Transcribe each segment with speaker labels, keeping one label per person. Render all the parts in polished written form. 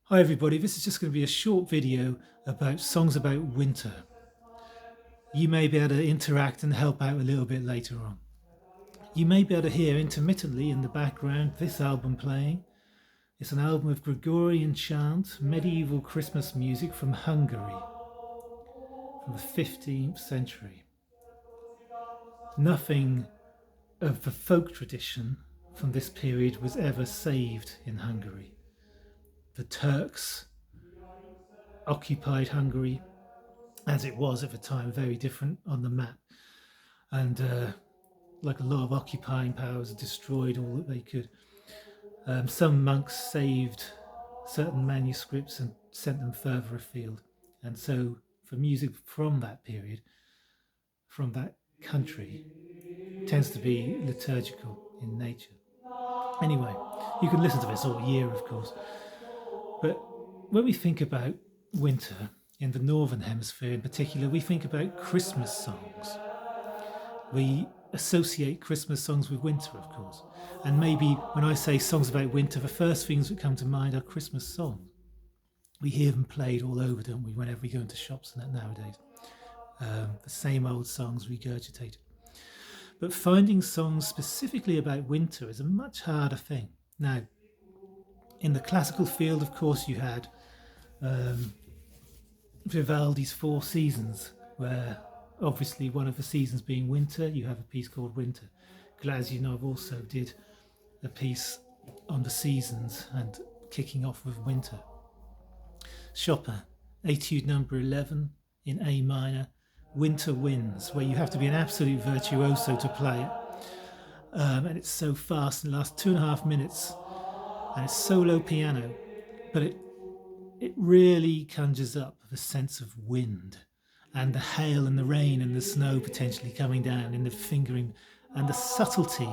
Speaker 1: Hi everybody, this is just going to be a short video about songs about winter. You may be able to interact and help out a little bit later on. You may be able to hear intermittently in the background this album playing. It's an album of Gregorian chant, medieval Christmas music from Hungary, from the 15th century. Nothing of the folk tradition from this period was ever saved in Hungary. The Turks occupied Hungary, as it was at the time, very different on the map. And like a lot of occupying powers, destroyed all that they could. Some monks saved certain manuscripts and sent them further afield. And so, for music from that period, from that country, tends to be liturgical in nature. Anyway, you can listen to this all year, of course. But when we think about winter in the Northern Hemisphere in particular, we think about Christmas songs. We associate Christmas songs with winter, of course. And maybe when I say songs about winter, the first things that come to mind are Christmas songs. We hear them played all over, don't we, whenever we go into shops and that nowadays. The same old songs regurgitated. But finding songs specifically about winter is a much harder thing. Now, in the classical field, of course, you had Vivaldi's Four Seasons, where obviously one of the seasons being winter, you have a piece called Winter. Glazunov also did a piece on the seasons and kicking off with winter. Chopin, Etude number 11 in A minor, Winter Winds, where you have to be an absolute virtuoso to play it. And it's so fast, and lasts 2.5 minutes, and it's solo piano, but it really conjures up the sense of wind and the hail and the rain and the snow potentially coming down in the fingering, and the subtlety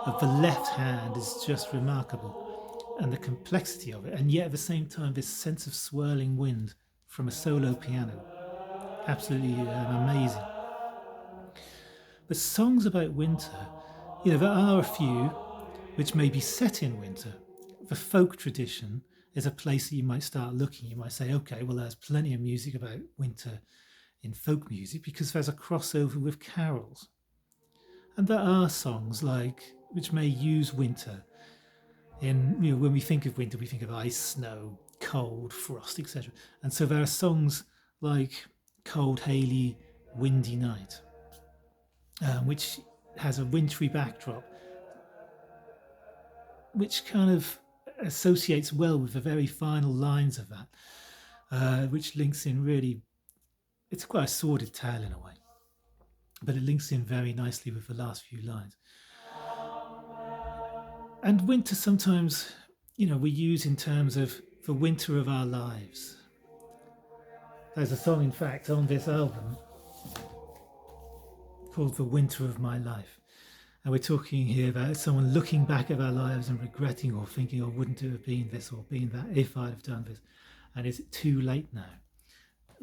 Speaker 1: of the left hand is just remarkable, and the complexity of it, and yet at the same time this sense of swirling wind from a solo piano, absolutely amazing. But songs about winter, there are a few which may be set in winter. The folk tradition is a place that you might start looking. You might say, okay, well, there's plenty of music about winter in folk music because there's a crossover with carols. And there are songs which may use winter in, when we think of winter, we think of ice, snow, cold, frost, etc. And so there are songs like Cold, Haily, Windy Night, which has a wintry backdrop, which kind of associates well with the very final lines of that, which links in really, it's quite a sordid tale in a way, but it links in very nicely with the last few lines. And winter sometimes, we use in terms of the winter of our lives. There's a song, in fact, on this album called The Winter of My Life. And we're talking here about someone looking back at our lives and regretting or thinking, oh, wouldn't it have been this or been that if I'd have done this? And is it too late now?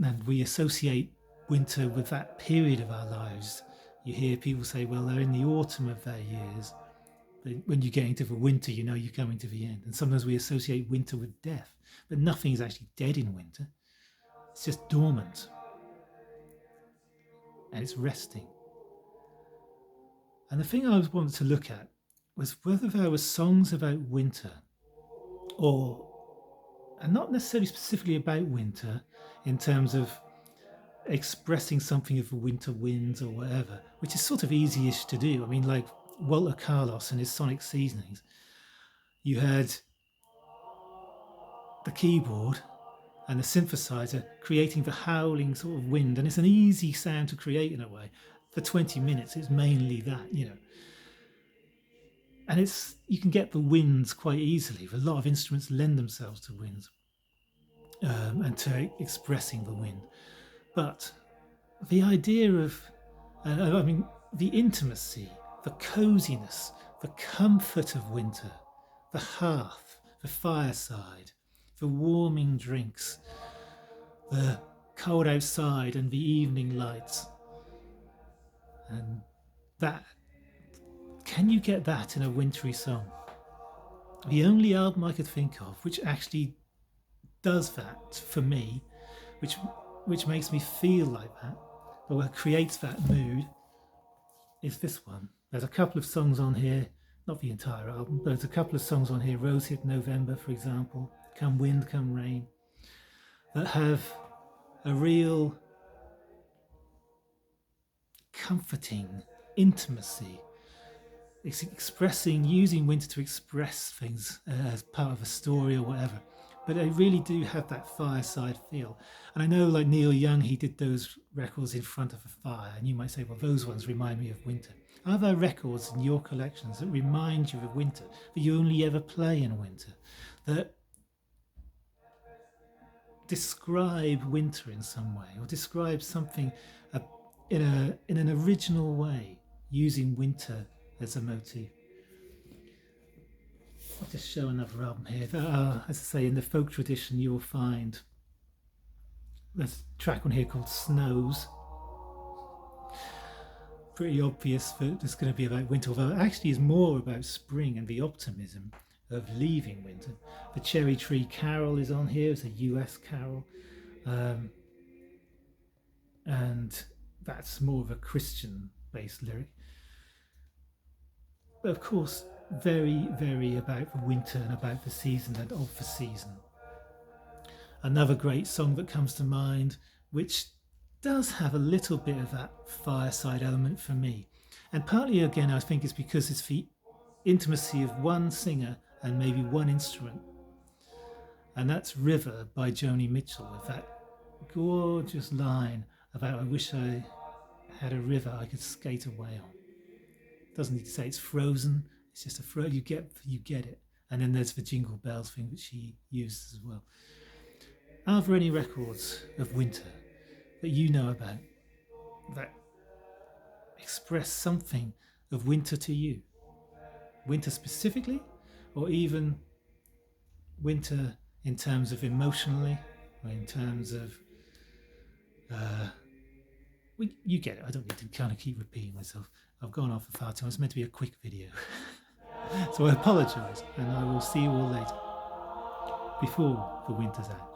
Speaker 1: And we associate winter with that period of our lives. You hear people say, well, they're in the autumn of their years. But when you get into the winter, you know you're coming to the end. And sometimes we associate winter with death. But nothing is actually dead in winter. It's just dormant. And it's resting. And the thing I wanted to look at was whether there were songs about winter, and not necessarily specifically about winter in terms of expressing something of the winter winds or whatever, which is sort of easy-ish to do. I mean, like Walter Carlos and his sonic seasonings, you had the keyboard and the synthesizer creating the howling sort of wind, and it's an easy sound to create in a way. For 20 minutes, it's mainly that. And you can get the winds quite easily. A lot of instruments lend themselves to winds and to expressing the wind. But the idea of, the intimacy, the coziness, the comfort of winter, the hearth, the fireside, the warming drinks, the cold outside and the evening lights, and that, can you get that in a wintry song? The only album I could think of which actually does that for me, which makes me feel like that, or what creates that mood, is this one. There's a couple of songs on here, not the entire album, but there's a couple of songs on here, Rosehip November, for example, Come Wind, Come Rain, that have a real comforting intimacy. It's using winter to express things as part of a story or whatever. But they really do have that fireside feel. And I know, like Neil Young, he did those records in front of a fire, and you might say, well, those ones remind me of winter. Are there records in your collections that remind you of winter, that you only ever play in winter, that describe winter in some way, or describe something in an original way, using winter as a motif? I'll just show another album here. As I say, in the folk tradition, you will find there's a track on here called Snows. Pretty obvious that it's going to be about winter, although it actually is more about spring and the optimism of leaving winter. The Cherry Tree Carol is on here. It's a US carol. And that's more of a Christian-based lyric. But of course, very, very about the winter and about the season and of the season. Another great song that comes to mind, which does have a little bit of that fireside element for me. And partly, again, I think it's because it's the intimacy of one singer and maybe one instrument. And that's River by Joni Mitchell, with that gorgeous line about, I wish I had a river I could skate away on. Doesn't need to say it's frozen, it's just you get it. And then there's the Jingle Bells thing that she used as well. Are there any records of winter that you know about that express something of winter to you? Winter specifically, or even winter in terms of emotionally, or in terms of you get it. I don't need to kind of keep repeating myself. I've gone on for far too long. It's meant to be a quick video. So I apologise, and I will see you all later, before the winter's out.